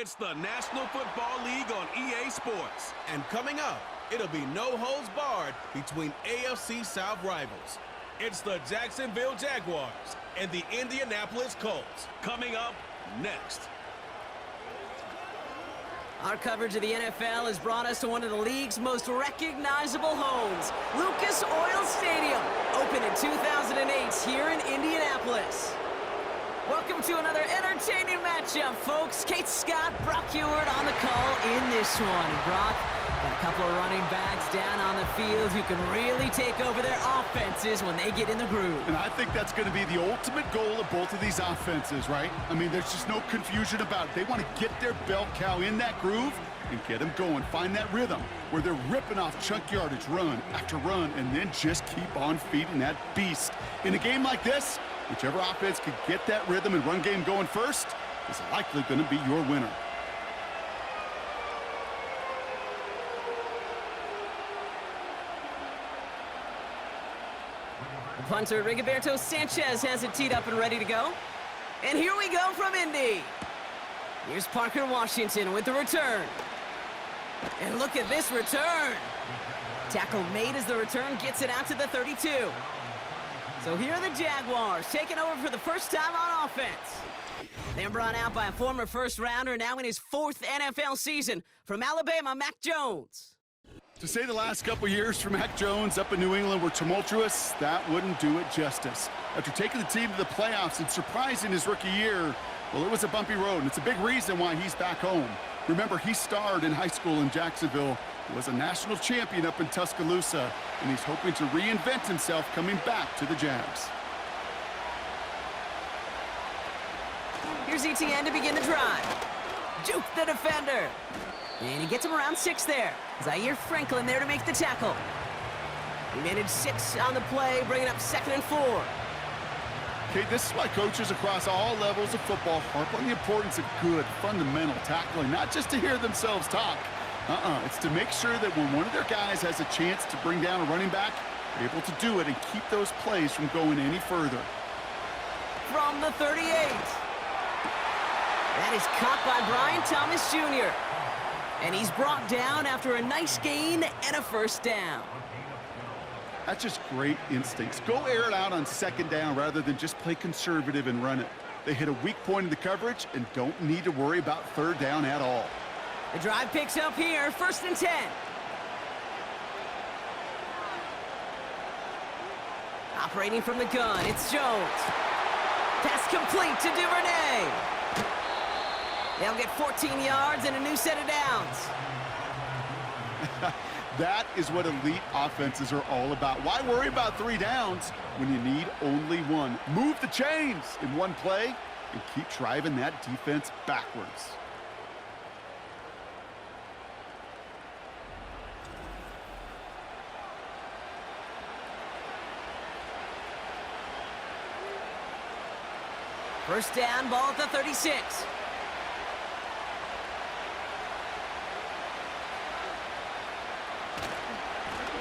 It's the National Football League on EA Sports. And coming up, it'll be no holds barred between AFC South rivals. It's the Jacksonville Jaguars and the Indianapolis Colts. Coming up next. Our coverage of the NFL has brought us to one of the league's most recognizable homes, Lucas Oil Stadium, opened in 2008 here in Indianapolis. Welcome to another entertaining matchup, folks. Kate Scott, Brock Heward on the call in this one. And Brock, got a couple of running backs down on the field who can really take over their offenses when they get in the groove. And I think that's going to be the ultimate goal of both of these offenses, right? I mean, there's just no confusion about it. They want to get their bell cow in that groove and get them going. Find that rhythm where they're ripping off chunk yardage run after run and then just keep on feeding that beast. In a game like this, whichever offense can get that rhythm and run game going first is likely going to be your winner. The punter, Rigoberto Sanchez, has it teed up and ready to go. And here we go from Indy. Here's Parker Washington with the return. And look at this return. Tackle made as the return gets it out to the 32. So here are the Jaguars taking over for the first time on offense. They're brought out by a former first-rounder now in his 4th NFL season from Alabama, Mac Jones. To say the last couple years for Mac Jones up in New England were tumultuous, that wouldn't do it justice. After taking the team to the playoffs and surprising his rookie year, well, it was a bumpy road, and it's a big reason why he's back home. Remember, he starred in high school in Jacksonville, was a national champion up in Tuscaloosa, and he's hoping to reinvent himself coming back to the Jags. Here's ETN to begin the drive. Juke the defender. And he gets him around 6 there. Zaire Franklin there to make the tackle. He managed 6 on the play, bringing up 2nd and 4. Okay, this is why coaches across all levels of football harp on the importance of good, fundamental tackling, not just to hear themselves talk. It's to make sure that when one of their guys has a chance to bring down a running back, they're able to do it and keep those plays from going any further. From the 38. That is caught by Brian Thomas Jr. And he's brought down after a nice gain and a first down. That's just great instincts. Go air it out on 2nd down rather than just play conservative and run it. They hit a weak point in the coverage and don't need to worry about 3rd down at all. The drive picks up here, 1st and 10. Operating from the gun, it's Jones. Pass complete to Duvernay. They'll get 14 yards and a new set of downs. That is what elite offenses are all about. Why worry about 3 downs when you need only 1? Move the chains in one play and keep driving that defense backwards. First down, ball at the 36.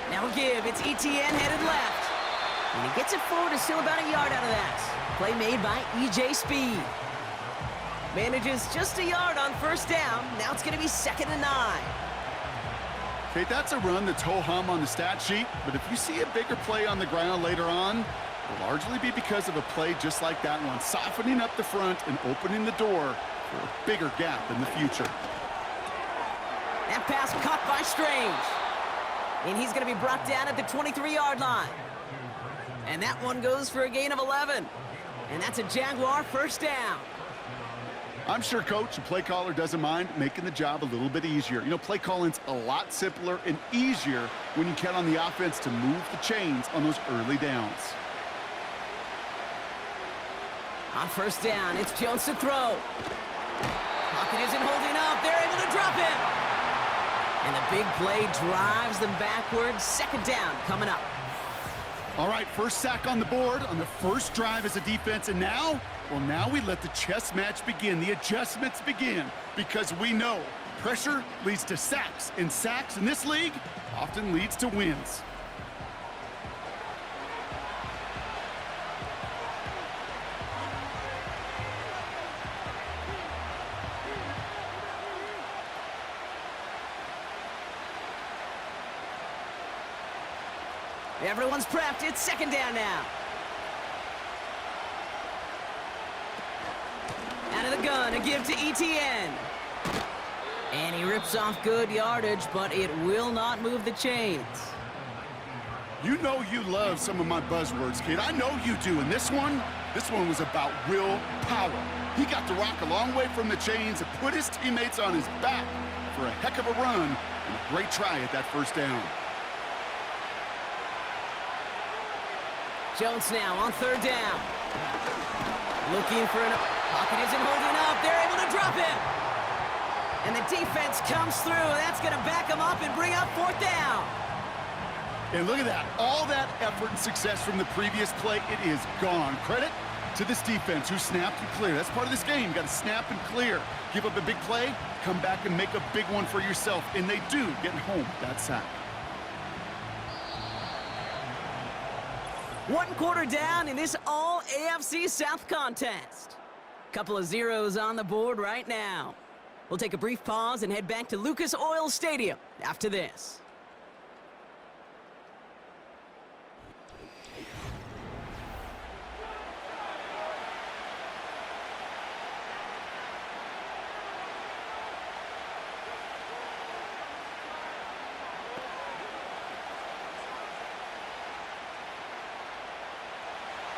Now give, it's ETN headed left. And he gets it forward to still about a yard out of that. Play made by EJ Speed. Manages just a yard on 1st down. Now it's going to be 2nd and 9. Okay, that's a run that's ho-hum on the stat sheet, but if you see a bigger play on the ground later on, it'll largely be because of a play just like that one, softening up the front and opening the door for a bigger gap in the future. That pass caught by Strange. And he's going to be brought down at the 23-yard line. And that one goes for a gain of 11. And that's a Jaguar first down. I'm sure coach and play caller doesn't mind making the job a little bit easier. You know, play calling's a lot simpler and easier when you count on the offense to move the chains on those early downs. On 1st down, it's Jones to throw. Pocket isn't holding up. They're able to drop him. And the big play drives them backwards. 2nd down coming up. All right, first sack on the board on the first drive as a defense. And now, well, now we let the chess match begin. The adjustments begin because we know pressure leads to sacks. And sacks in this league often leads to wins. Everyone's prepped. It's second down now. Out of the gun, a give to ETN. And he rips off good yardage, but it will not move the chains. You know you love some of my buzzwords, kid. I know you do. And this one was about real power. He got the rock a long way from the chains and put his teammates on his back for a heck of a run and a great try at that first down. Jones now on third down. Looking for an... Pocket isn't holding up. They're able to drop him. And the defense comes through. That's going to back him up and bring up fourth down. And look at that. All that effort and success from the previous play, it is gone. Credit to this defense who snapped and cleared. That's part of this game. You got to snap and clear. Give up a big play, come back and make a big one for yourself. And they do, getting home with that sack. 1 quarter down in this all AFC South contest. Couple of zeros on the board right now. We'll take a brief pause and head back to Lucas Oil Stadium after this.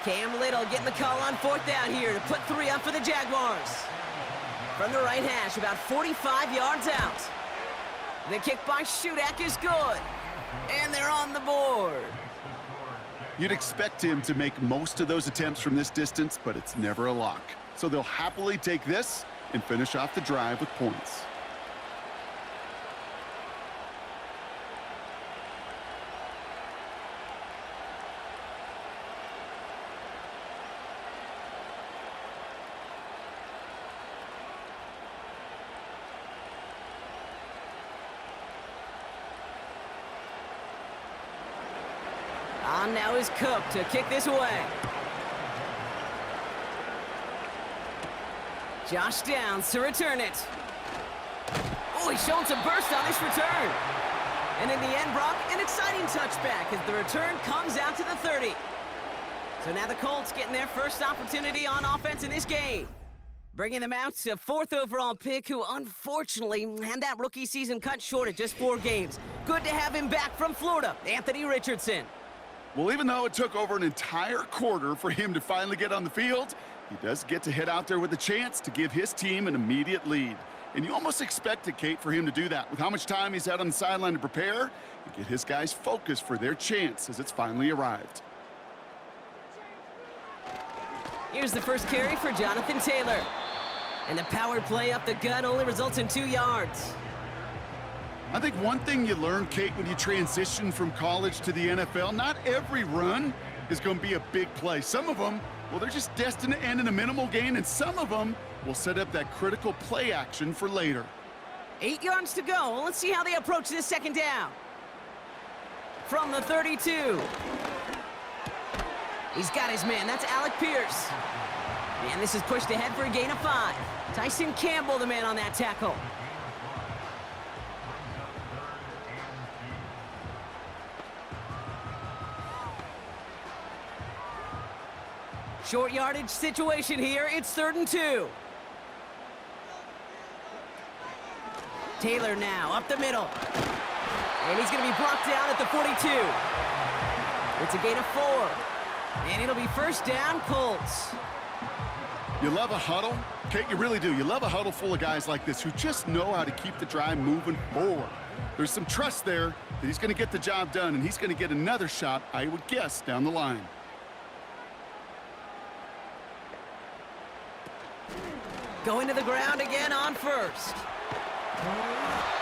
Cam Little getting the call on fourth down here to put 3 up for the Jaguars. From the right hash, about 45 yards out. The kick by Shudak is good. And they're on the board. You'd expect him to make most of those attempts from this distance, but it's never a lock. So they'll happily take this and finish off the drive with points. On now is Cook to kick this away. Josh Downs to return it. Oh, he's showing some burst on this return. And in the end, Brock, an exciting touchback as the return comes out to the 30. So now the Colts getting their first opportunity on offense in this game. Bringing them out to 4th overall pick, who unfortunately had that rookie season cut short at just 4 games. Good to have him back from Florida, Anthony Richardson. Well, even though it took over an entire quarter for him to finally get on the field, he does get to head out there with a chance to give his team an immediate lead. And you almost expected, Kate, for him to do that with how much time he's had on the sideline to prepare and get his guys focused for their chance as it's finally arrived. Here's the first carry for Jonathan Taylor. And the power play up the gut only results in 2 yards. I think one thing you learn, Kate, when you transition from college to the NFL, not every run is going to be a big play. Some of them, well, they're just destined to end in a minimal gain, and some of them will set up that critical play action for later. 8 yards to go. Let's see how they approach this second down. From the 32. He's got his man. That's Alec Pierce. And this is pushed ahead for a gain of 5. Tyson Campbell, the man on that tackle. Short yardage situation here. It's 3rd and 2. Taylor now up the middle. And he's going to be brought down at the 42. It's a gain of 4. And it'll be first down, Colts. You love a huddle? Kate, you really do. You love a huddle full of guys like this who just know how to keep the drive moving forward. There's some trust there that he's going to get the job done, and he's going to get another shot, I would guess, down the line. Going to the ground again on first.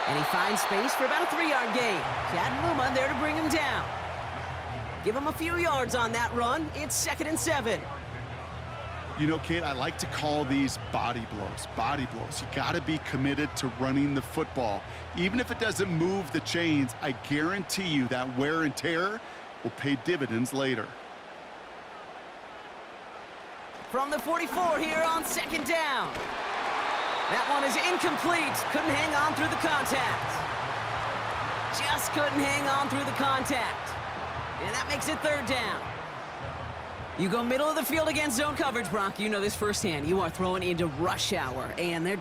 And he finds space for about a 3-yard gain. Chad Luma there to bring him down. Give him a few yards on that run. It's 2nd and 7. You know, Kate, I like to call these body blows. Body blows. You got to be committed to running the football. Even if it doesn't move the chains, I guarantee you that wear and tear will pay dividends later. From the 44 here on 2nd down. That one is incomplete. Couldn't hang on through the contact. Just couldn't hang on through the contact. And that makes it third down. You go middle of the field against zone coverage, Brock. You know this firsthand. You are throwing into rush hour, and there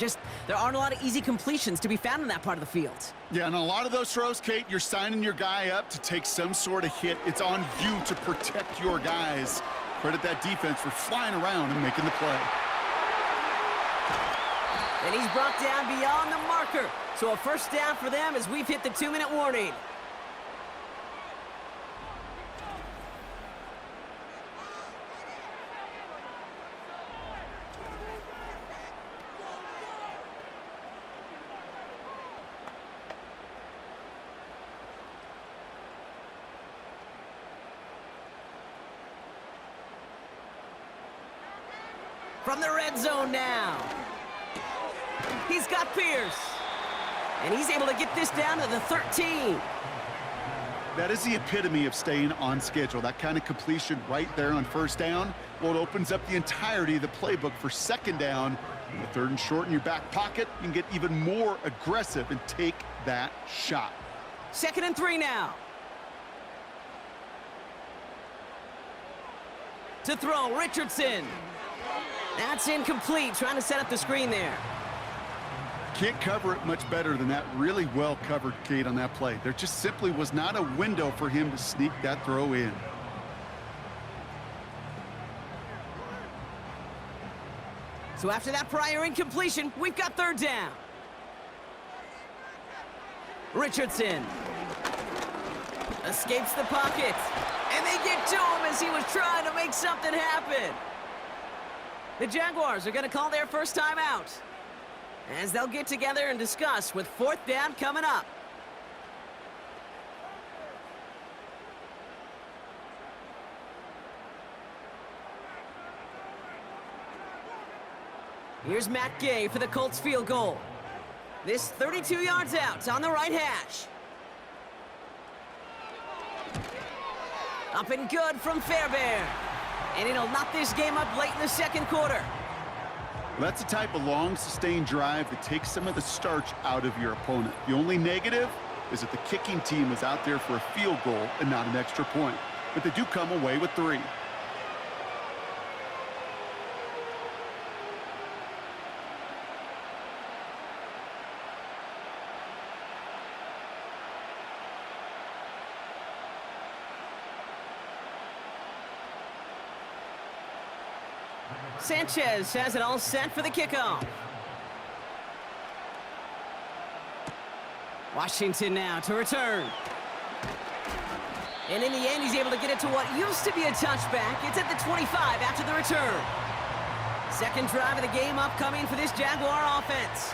aren't a lot of easy completions to be found in that part of the field. Yeah, and a lot of those throws, Kate, you're signing your guy up to take some sort of hit. It's on you to protect your guys. Credit that defense for flying around and making the play. And he's brought down beyond the marker. So a first down for them as we've hit the 2-minute warning. From the red zone now. He's got Pierce. And he's able to get this down to the 13. That is the epitome of staying on schedule. That kind of completion right there on first down. Well, it opens up the entirety of the playbook for second down. In the third and short in your back pocket, you can get even more aggressive and take that shot. 2nd and 3 now. To throw, Richardson. That's incomplete, trying to set up the screen there. Can't cover it much better than that. Really well covered, Kate, on that play. There just simply was not a window for him to sneak that throw in. So after that prior incompletion, we've got third down. Richardson escapes the pocket, and they get to him as he was trying to make something happen. The Jaguars are going to call their first time out, as they'll get together and discuss with 4th down coming up. Here's Matt Gay for the Colts field goal. This 32 yards out on the right hash. Up and good from Fairbairn. And it'll knock this game up late in the second quarter. That's the type of long, sustained drive that takes some of the starch out of your opponent. The only negative is that the kicking team is out there for a field goal and not an extra point. But they do come away with 3. Sanchez has it all set for the kickoff. Washington now to return. And in the end, he's able to get it to what used to be a touchback. It's at the 25 after the return. Second drive of the game upcoming for this Jaguar offense.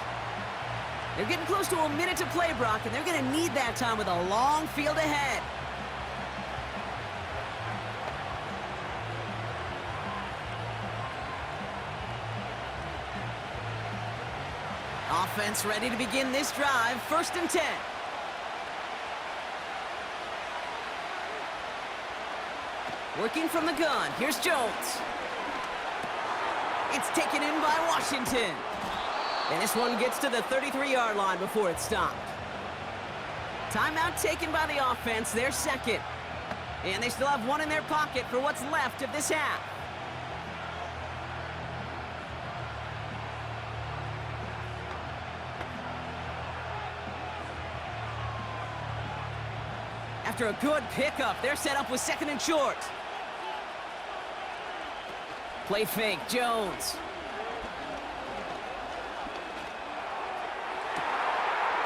They're getting close to a minute to play, Brock, and they're going to need that time with a long field ahead. Offense ready to begin this drive. 1st and 10. Working from the gun. Here's Jones. It's taken in by Washington. And this one gets to the 33-yard line before it's stopped. Timeout taken by the offense. Their second. And they still have one in their pocket for what's left of this half. After a good pickup, they're set up with 2nd and short. Play fake, Jones.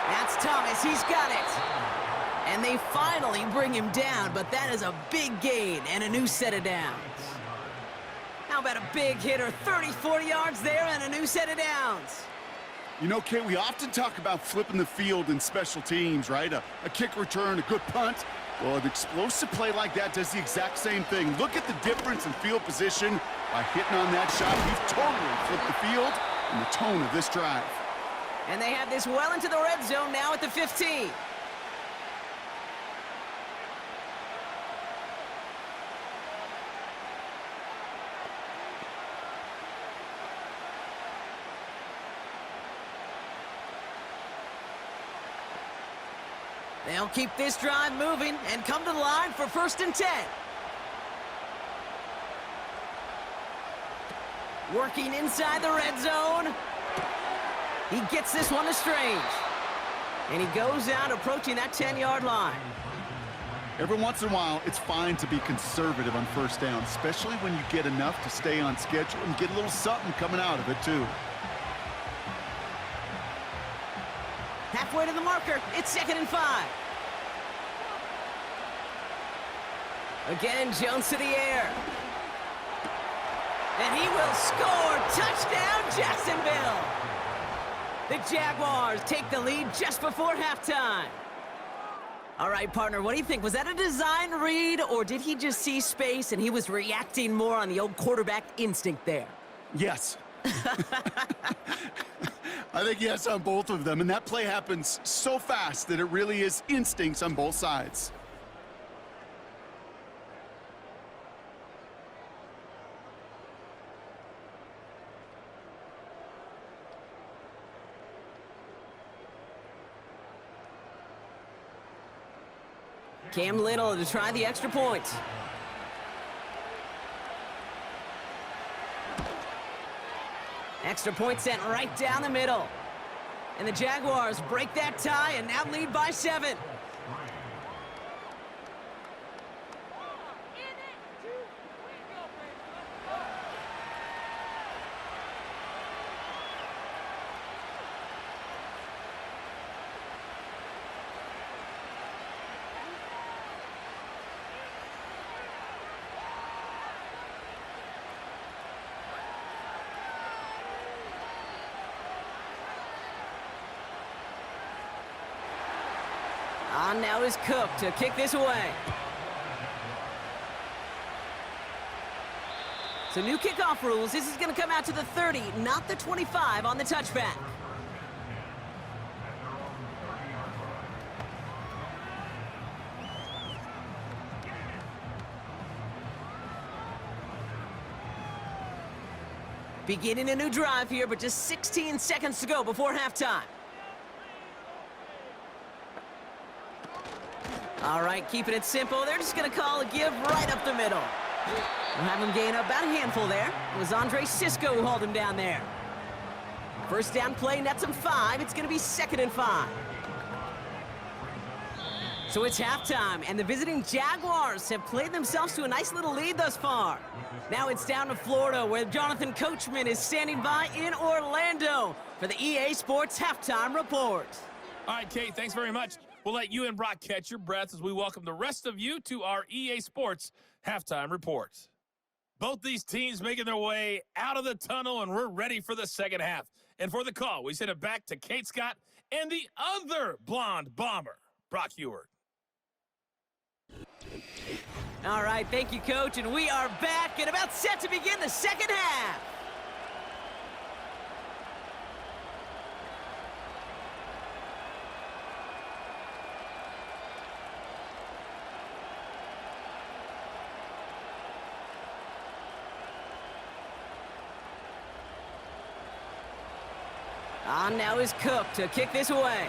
That's Thomas, he's got it. And they finally bring him down, but that is a big gain and a new set of downs. How about a big hitter, 30-40 yards there and a new set of downs? You know, Kate, we often talk about flipping the field in special teams, right? A kick return, a good punt. Well, an explosive play like that does the exact same thing. Look at the difference in field position by hitting on that shot. You've totally flipped the field and the tone of this drive. And they have this well into the red zone now at the 15. They'll keep this drive moving and come to the line for 1st and 10. Working inside the red zone. He gets this one to Strange. And he goes out approaching that 10-yard line. Every once in a while, it's fine to be conservative on 1st down, especially when you get enough to stay on schedule and get a little something coming out of it, too. Halfway to the marker, it's 2nd and 5. Again, Jones to the air. And he will score. Touchdown, Jacksonville. The Jaguars take the lead just before halftime. All right, partner, what do you think? Was that a design read, or did he just see space and he was reacting more on the old quarterback instinct there? Yes. I think yes on both of them, and that play happens so fast that it really is instincts on both sides. Cam Little to try the extra point. Extra point sent right down the middle. And the Jaguars break that tie and now lead by 7. On now is Cook to kick this away. So new kickoff rules. This is going to come out to the 30, not the 25 on the touchback. Beginning a new drive here, but just 16 seconds to go before halftime. All right, keeping it simple. They're just going to call a give right up the middle. We'll have him gain about a handful there. It was Andre Sisco who hauled him down there. 1st down play, nets him 5. It's going to be 2nd and 5. So it's halftime, and the visiting Jaguars have played themselves to a nice little lead thus far. Now it's down to Florida, where Jonathan Coachman is standing by in Orlando for the EA Sports Halftime Report. All right, Kate, thanks very much. We'll let you and Brock catch your breath as we welcome the rest of you to our EA Sports Halftime Report. Both these teams making their way out of the tunnel, and we're ready for the second half. And for the call, we send it back to Kate Scott and the other blonde bomber, Brock Heward. All right, thank you, Coach, and we are back and about set to begin the second half. On now is Cook to kick this away.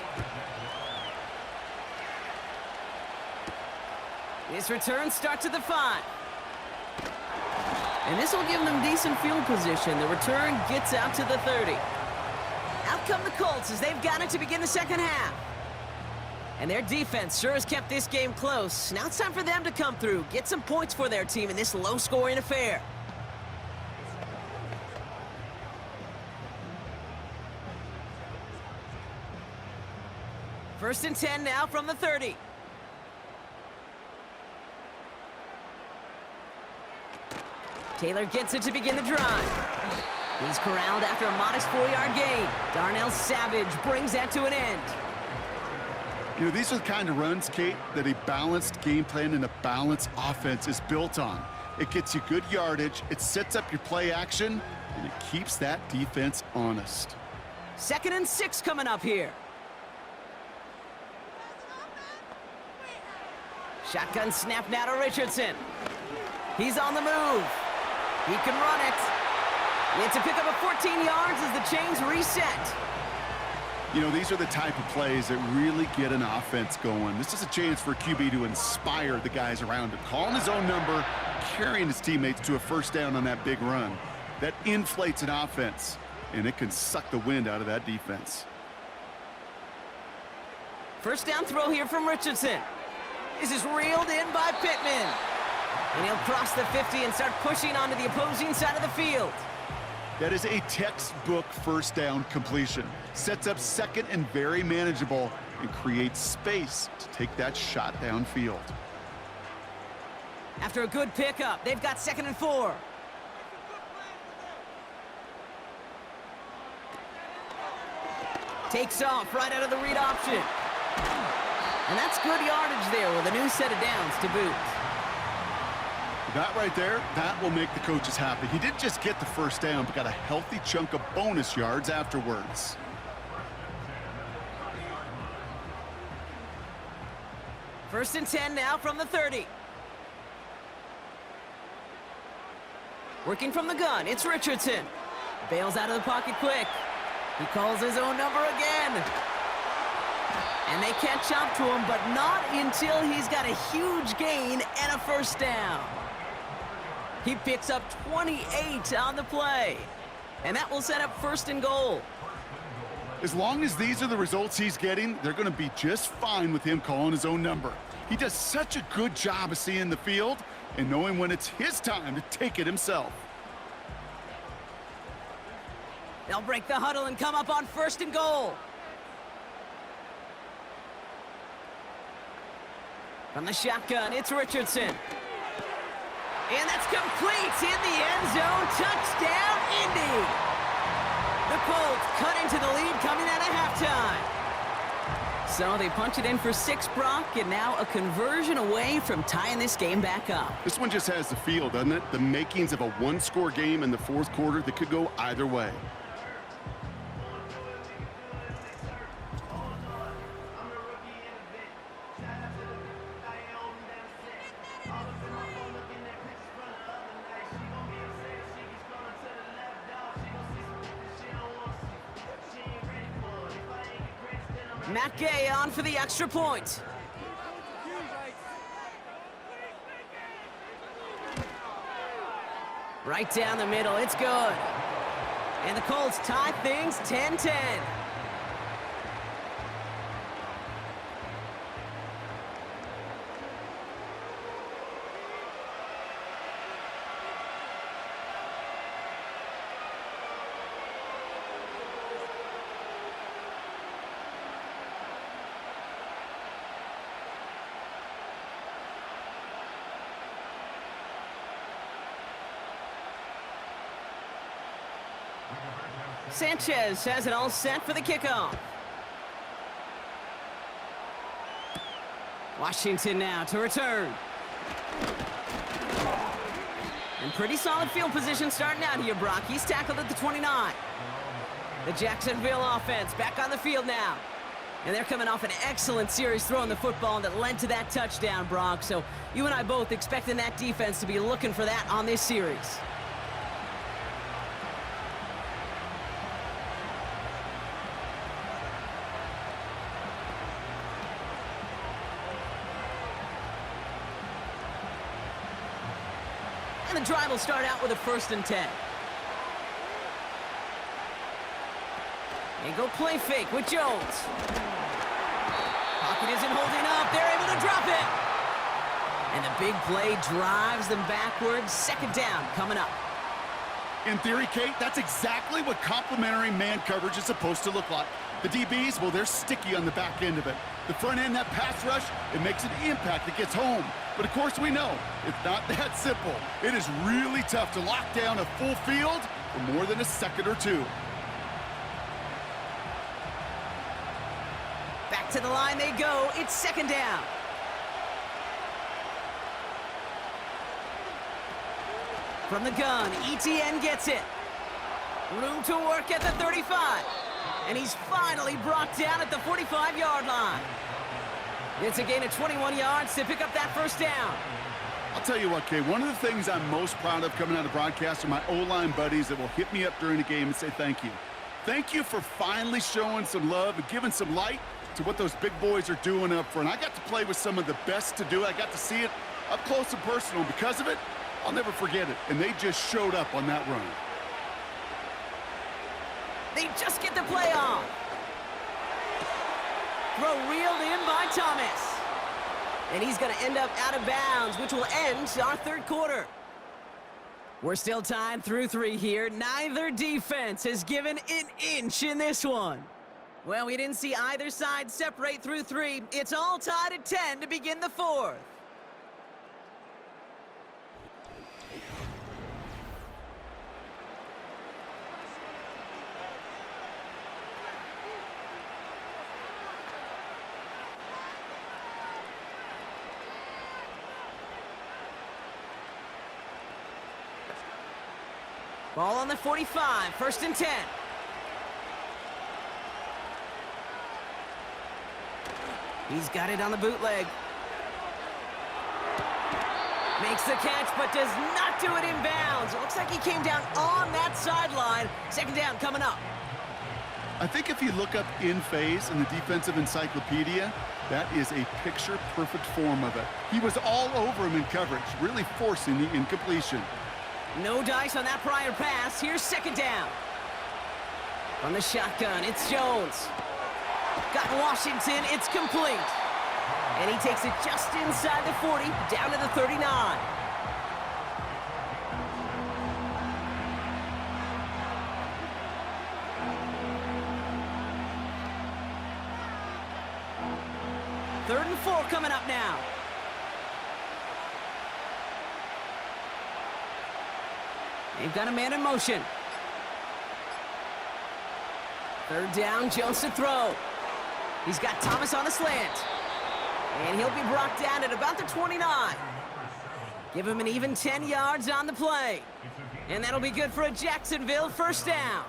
This return starts at the 5. And this will give them decent field position. The return gets out to the 30. Out come the Colts as they've got it to begin the second half. And their defense sure has kept this game close. Now it's time for them to come through, get some points for their team in this low-scoring affair. First and 10 now from the 30. Taylor gets it to begin the drive. He's corralled after a modest 4-yard gain. Darnell Savage brings that to an end. You know, these are the kind of runs, Kate, that a balanced game plan and a balanced offense is built on. It gets you good yardage, it sets up your play action, and it keeps that defense honest. 2nd and 6 coming up here. Shotgun snap now to Richardson. He's on the move. He can run it. It's a pick up of 14 yards as the chains reset. You know, these are the type of plays that really get an offense going. This is a chance for QB to inspire the guys around him. Calling his own number, carrying his teammates to a first down on that big run. That inflates an offense, and it can suck the wind out of that defense. First down throw here from Richardson. This is reeled in by Pittman. And he'll cross the 50 and start pushing onto the opposing side of the field. That is a textbook first down completion. Sets up second and very manageable and creates space to take that shot downfield. After a good pickup, they've got 2nd and 4. Takes off right out of the read option. And that's good yardage there with a new set of downs to boot. That right there, that will make the coaches happy. He didn't just get the first down, but got a healthy chunk of bonus yards afterwards. First and 10 now from the 30. Working from the gun, it's Richardson. Bails out of the pocket quick. He calls his own number again. And they catch up to him, but not until he's got a huge gain and a first down. He picks up 28 on the play. And that will set up 1st and goal. As long as these are the results he's getting, they're going to be just fine with him calling his own number. He does such a good job of seeing the field and knowing when it's his time to take it himself. They'll break the huddle and come up on 1st and goal. From the shotgun, it's Richardson. And that's complete in the end zone. Touchdown, Indy. The Colts cut into the lead coming out of halftime. So they punch it in for 6, Brock, and now a conversion away from tying this game back up. This one just has the feel, doesn't it? The makings of a one-score game in the 4th quarter that could go either way. Matt Gay on for the extra point. Right down the middle, it's good. And the Colts tie things 10-10. Sanchez has it all set for the kickoff. Washington now to return. And pretty solid field position starting out here, Brock. He's tackled at the 29. The Jacksonville offense back on the field now. And they're coming off an excellent series throwing the football that led to that touchdown, Brock. So you and I both expecting that defense to be looking for that on this series. And the drive will start out with a 1st and 10. They go play fake with Jones. Pocket isn't holding up. They're able to drop it. And the big play drives them backwards. 2nd down coming up. In theory, Kate, that's exactly what complementary man coverage is supposed to look like. The DBs, well, they're sticky on the back end of it. The front end, that pass rush, it makes an impact. It gets home. But, of course, we know it's not that simple. It is really tough to lock down a full field for more than a second or two. Back to the line they go. It's 2nd down. From the gun, ETN gets it. Room to work at the 35. And he's finally brought down at the 45-yard line. It's a gain of 21 yards to pick up that 1st down. I'll tell you what, Kay, one of the things I'm most proud of coming out of broadcast are my O-line buddies that will hit me up during the game and say thank you. Thank you for finally showing some love and giving some light to what those big boys are doing up front. I got to play with some of the best to do it. I got to see it up close and personal. Because of it, I'll never forget it. And they just showed up on that run. They just get the play off. Throw reeled in by Thomas. And he's going to end up out of bounds, which will end our third quarter. We're still tied through 3 here. Neither defense has given an inch in this one. Well, we didn't see either side separate through 3. It's all tied at 10 to begin the fourth. Ball on the 45, 1st and 10. He's got it on the bootleg. Makes the catch, but does not do it in bounds. It looks like he came down on that sideline. 2nd down coming up. I think if you look up in phase in the defensive encyclopedia, that is a picture-perfect form of it. He was all over him in coverage, really forcing the incompletion. No dice on that prior pass. Here's 2nd down. From the shotgun, it's Jones. Got Washington, it's complete. And he takes it just inside the 40, down to the 39. Third and 4 coming up now. They've got a man in motion. 3rd down, Jones to throw. He's got Thomas on a slant. And he'll be brought down at about the 29. Give him an even 10 yards on the play. And that'll be good for a Jacksonville 1st down.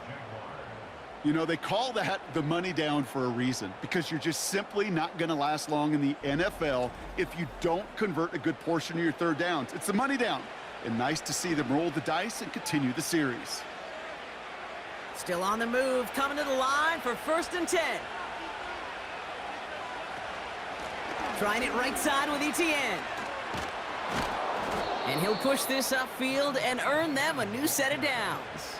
You know, they call that the money down for a reason, because you're just simply not going to last long in the NFL if you don't convert a good portion of your 3rd downs. It's the money down. And nice to see them roll the dice and continue the series. Still on the move, coming to the line for 1st and 10. Trying it right side with Etienne. And he'll push this upfield and earn them a new set of downs.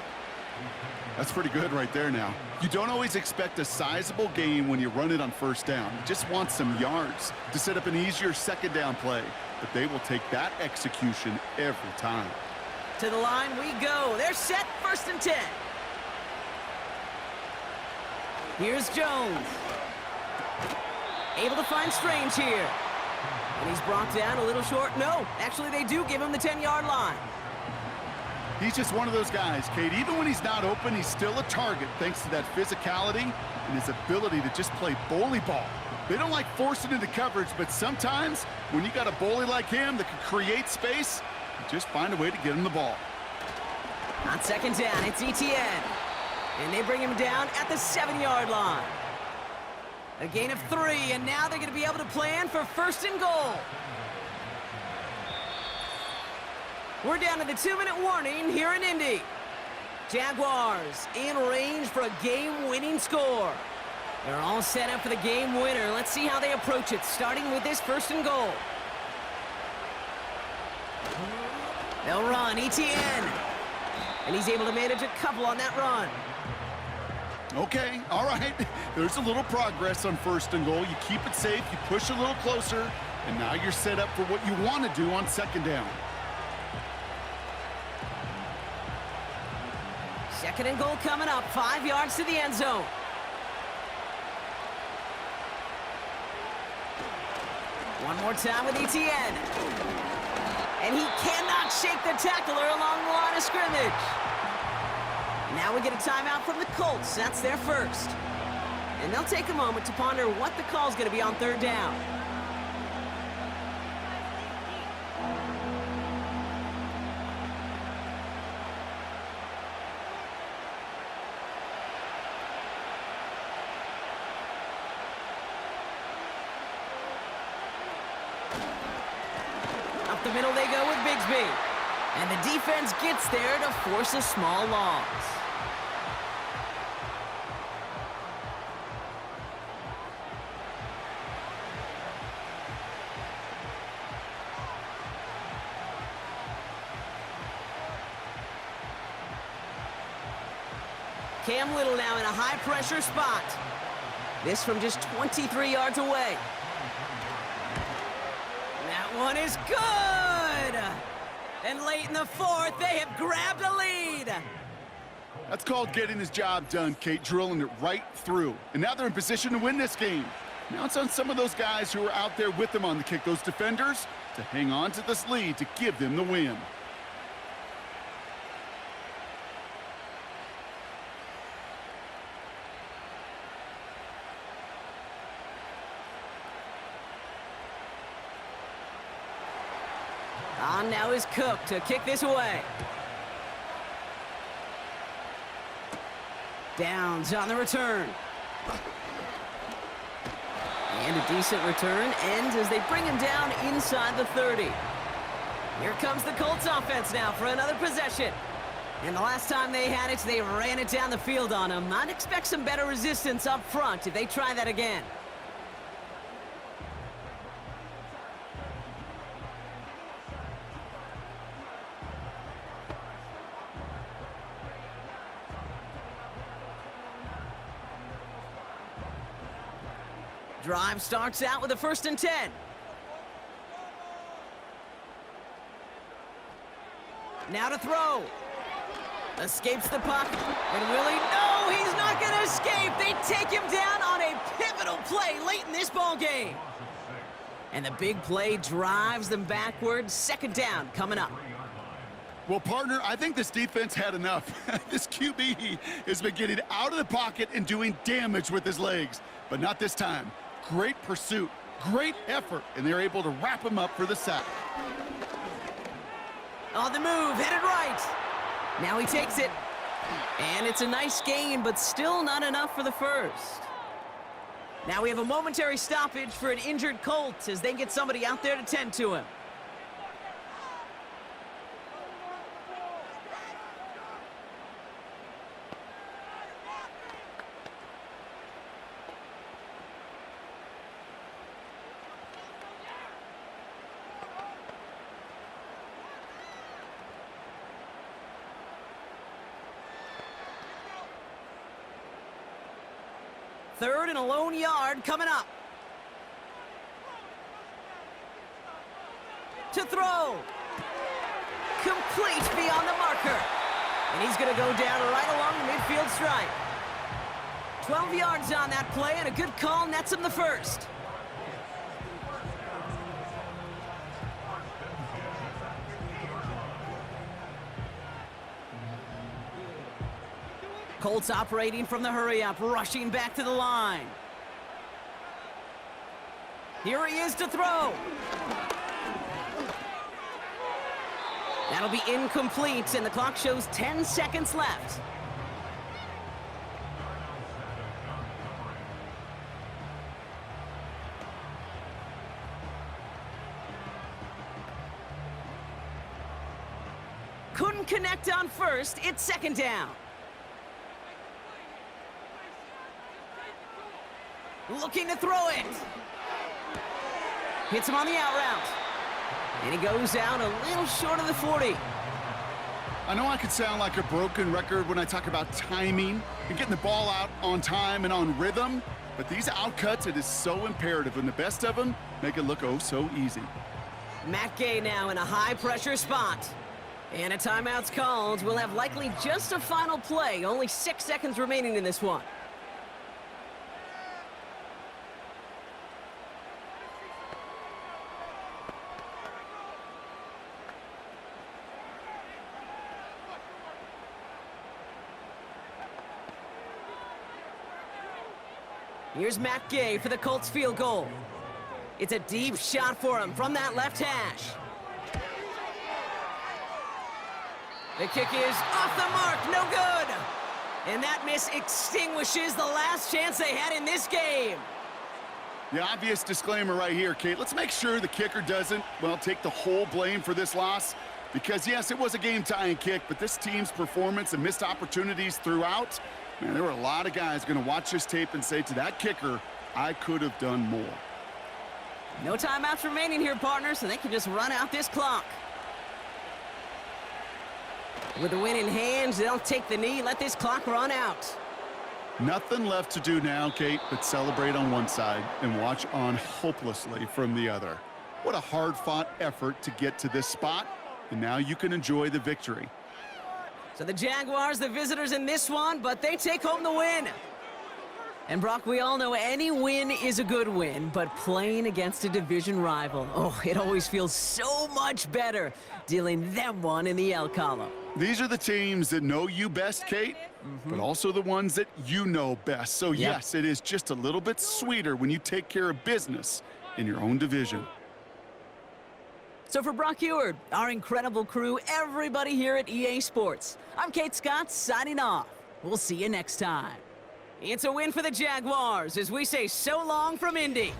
That's pretty good right there now. You don't always expect a sizable gain when you run it on 1st down. You just want some yards to set up an easier 2nd down play. But they will take that execution every time. To the line we go. They're set, 1st and 10. Here's Jones. Able to find Strange here. And he's brought down a little short. No, actually they do give him the 10-yard line. He's just one of those guys, Kate. Even when he's not open, he's still a target thanks to that physicality and his ability to just play bully ball. They don't like forcing into coverage, but sometimes when you got a bully like him that can create space, you just find a way to get him the ball. On 2nd down, it's Etienne. And they bring him down at the 7-yard line. A gain of 3, and now they're going to be able to plan for 1st and goal. We're down to the 2-minute warning here in Indy. Jaguars in range for a game-winning score. They're all set up for the game winner. Let's see how they approach it, starting with this 1st and goal. They'll run, Etienne. And he's able to manage a couple on that run. Okay, all right. There's a little progress on 1st and goal. You keep it safe, you push a little closer, and now you're set up for what you want to do on 2nd down. 2nd and goal coming up, 5 yards to the end zone. One more time with Etienne. And he cannot shake the tackler along the line of scrimmage. Now we get a timeout from the Colts. That's their 1st. And they'll take a moment to ponder what the call's going to be on 3rd down. Up the middle they go with Bigsby. And the defense gets there to force a small loss. Cam Little now in a high-pressure spot. This from just 23 yards away. That one is good! And late in the fourth, they have grabbed a lead. That's called getting his job done, Kate, drilling it right through. And now they're in position to win this game. Now it's on some of those guys who are out there with them on the kick, those defenders, to hang on to this lead to give them the win. On now is Cook to kick this away. Downs on the return. And a decent return ends as they bring him down inside the 30. Here comes the Colts offense now for another possession. And the last time they had it, they ran it down the field on him. I'd expect some better resistance up front if they try that again. Drive starts out with a 1st and 10. Now to throw. Escapes the pocket. And will he? No, he's not going to escape. They take him down on a pivotal play late in this ball game. And the big play drives them backwards. 2nd down coming up. Well, partner, I think this defense had enough. This QB has been getting out of the pocket and doing damage with his legs. But not this time. Great pursuit, great effort, and they're able to wrap him up for the sack. On the move, headed right. Now he takes it. And it's a nice gain, but still not enough for the first. Now we have a momentary stoppage for an injured Colt as they get somebody out there to tend to him. Third and a lone yard coming up. To throw. Complete beyond the marker. And he's going to go down right along the midfield stripe. 12 yards on that play, and a good call nets him the first. Colts operating from the hurry-up, rushing back to the line. Here he is to throw. That'll be incomplete, and the clock shows 10 seconds left. Couldn't connect on first. It's 2nd down. Looking to throw it. Hits him on the out route. And he goes out a little short of the 40. I know I could sound like a broken record when I talk about timing and getting the ball out on time and on rhythm, but these outcuts, it is so imperative, and the best of them make it look oh so easy. Matt Gay now in a high-pressure spot. And a timeout's called. We'll have likely just a final play. Only 6 seconds remaining in this one. Here's Matt Gay for the Colts field goal. It's a deep shot for him from that left hash. The kick is off the mark, no good. And that miss extinguishes the last chance they had in this game. The obvious disclaimer right here, Kate. Let's make sure the kicker doesn't, well, take the whole blame for this loss. Because, yes, it was a game-tying kick, but this team's performance and missed opportunities throughout, man, there were a lot of guys going to watch this tape and say to that kicker, I could have done more. No timeouts remaining here, partner, so they can just run out this clock. With the win in hand, they'll take the knee, let this clock run out. Nothing left to do now, Kate, but celebrate on one side and watch on hopelessly from the other. What a hard-fought effort to get to this spot, and now you can enjoy the victory. So the Jaguars, the visitors in this one, but they take home the win. And Brock, we all know any win is a good win, but playing against a division rival, oh, it always feels so much better dealing them one in the L column. These are the teams that know you best, Kate, but also the ones that you know best. So, yes, it is just a little bit sweeter when you take care of business in your own division. So for Brock Eward, our incredible crew, everybody here at EA Sports, I'm Kate Scott signing off. We'll see you next time. It's a win for the Jaguars as we say so long from Indy.